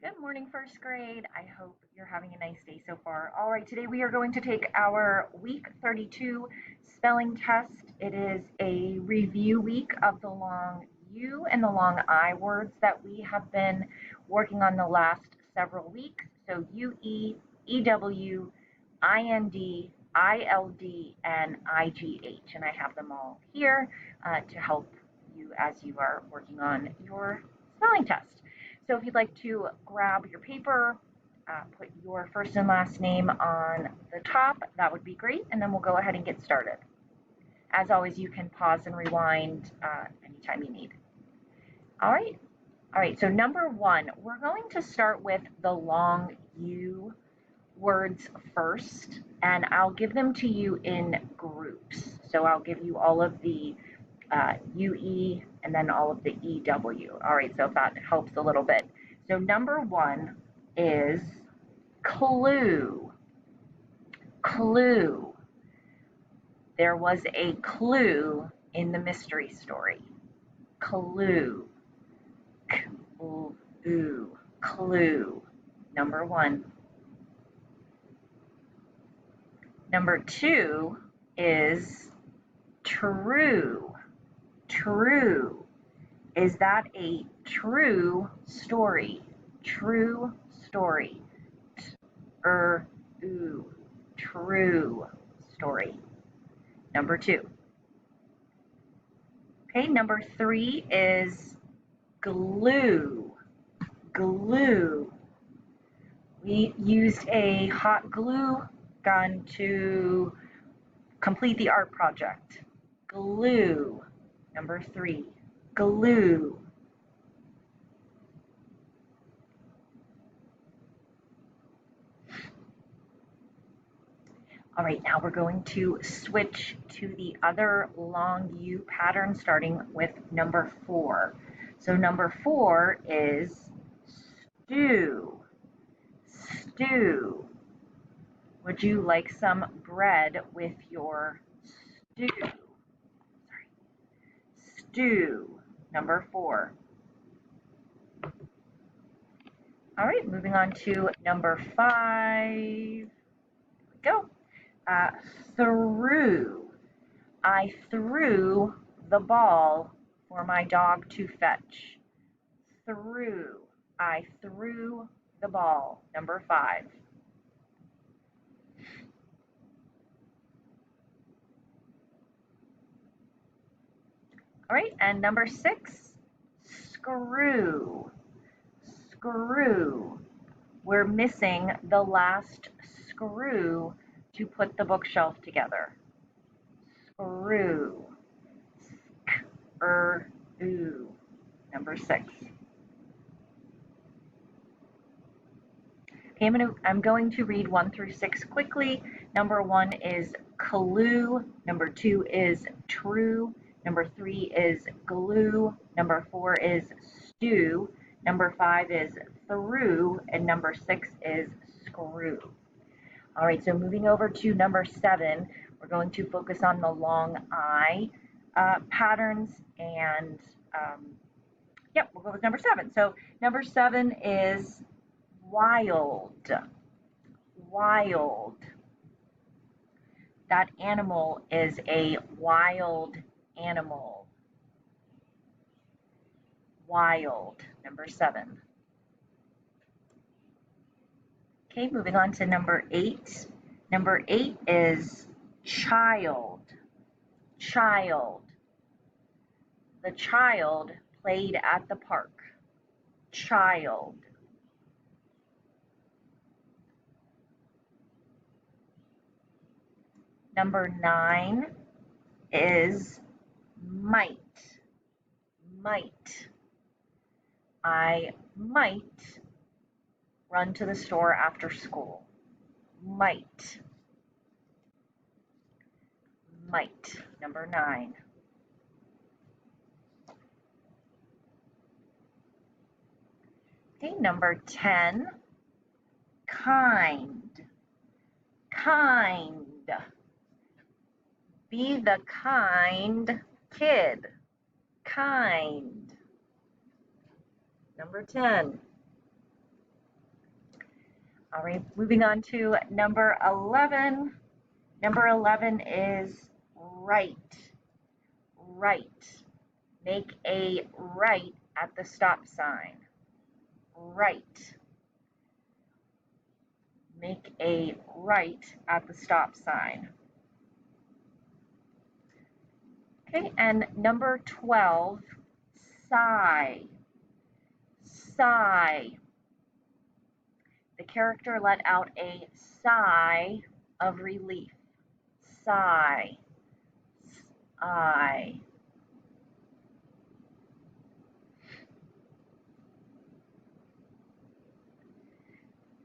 Good morning, first grade. I hope you're having a nice day so far. All right, today we are going to take our week 32 spelling test. It is a review week of the long U and the long I words that we have been working on the last several weeks. So UE, EW, IND, ILD, and IGH. And I have them all here to help you as you are working on your spelling test. So if you'd like to grab your paper, put your first and last name on the top, that would be great, and then we'll go ahead and get started. As always, you can pause and rewind anytime you need. All right, so number one, we're going to start with the long U words first, and I'll give them to you in groups. So I'll give you all of the UE and then all of the EW. All right, so if that helps a little bit. So number one is clue. Clue. There was a clue in the mystery story. Clue. Clue. Clue. Number one. Number two is true. True. Is that a true story? True story. True story. Number two. Okay, number three is glue. Glue. We used a hot glue gun to complete the art project. Glue. Number three. Glue. All right, now we're going to switch to the other long U pattern starting with number four. So number four is stew. Stew. Would you like some bread with your stew? Sorry. Stew. Number four. All right, moving on to number five. Here we go. Threw. I threw the ball for my dog to fetch. Threw. I threw the ball. Number five. All right, and number six, screw. Screw. We're missing the last screw to put the bookshelf together. Screw. Screw. Number six. Okay, I'm going to read 1 through 6 quickly. Number 1 is clue. Number 2 is true. Number 3 is glue. Number 4 is stew. Number 5 is through. And number 6 is screw. All right, so moving over to number 7, we're going to focus on the long I patterns. And we'll go with number 7. So number 7 is wild. Wild. That animal is a wild animal. Wild. Number 7. Okay, moving on to number 8. Number 8 is child. Child. The child played at the park. Child. Number 9 is might. Might. I might run to the store after school. Might. Might. Number 9. Okay, number 10, kind. Kind. Be the kind kid. Kind. Number 10. All right, moving on to number 11. Number 11 is right. Right. Make a right at the stop sign. Right. Make a right at the stop sign. Okay, and number 12, sigh. Sigh. The character let out a sigh of relief. Sigh. Sigh.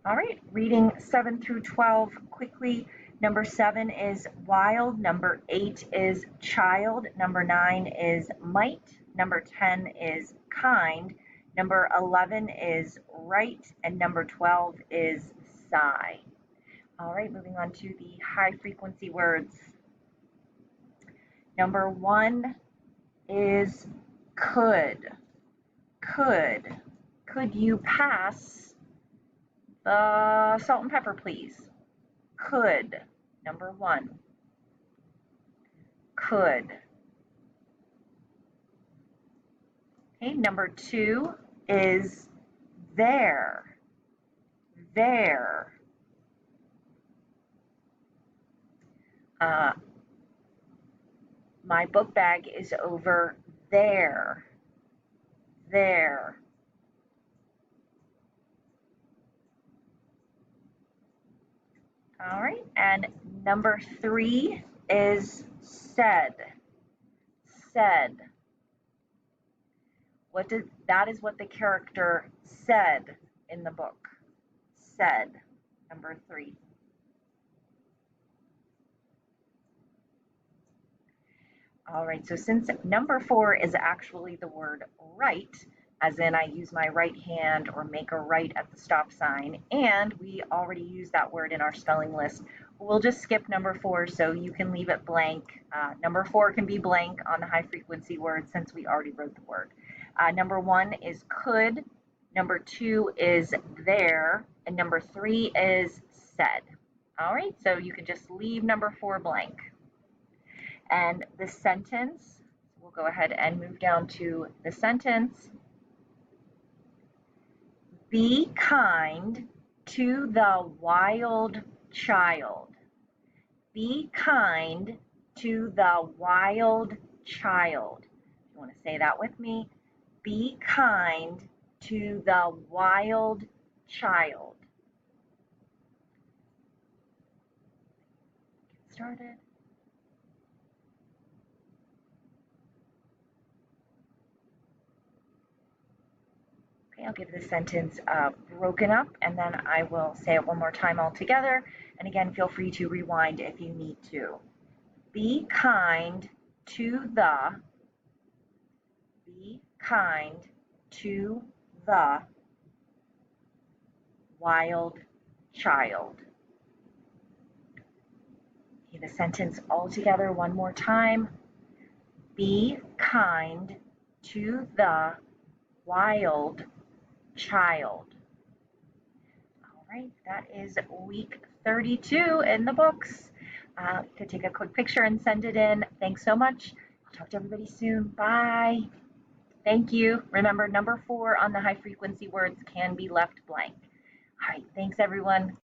All right, reading 7 through 12 quickly. Number 7 is wild. Number 8 is child. Number 9 is might. Number 10 is kind. Number 11 is right. And number 12 is sigh. All right, moving on to the high frequency words. Number 1 is could. Could. Could you pass the salt and pepper, please? Could. Number 1. Could. Okay, number 2 is there. There. My book bag is over there. There. All right, and number 3 is said. Said. That is what the character said in the book. Said. Number 3. All right, so since number 4 is actually the word right, as in I use my right hand or make a right at the stop sign, and we already use that word in our spelling list, we'll just skip number 4 so you can leave it blank. Number 4 can be blank on the high frequency word since we already wrote the word. Number 1 is could, number 2 is there, and number 3 is said. All right, so you can just leave number 4 blank. And the sentence, we'll go ahead and move down to the sentence. Be kind to the wild child. Be kind to the wild child. You want to say that with me? Be kind to the wild child. Get started. Okay, I'll give the sentence broken up, and then I will say it one more time all together. And again, feel free to rewind if you need to. Be kind to the wild child. Okay, the sentence all together one more time. Be kind to the wild child. All right, that is week 32 in the books. You could take a quick picture and send it in. Thanks so much. I'll talk to everybody soon. Bye. Thank you. Remember, number 4 on the high frequency words can be left blank. All right, thanks everyone.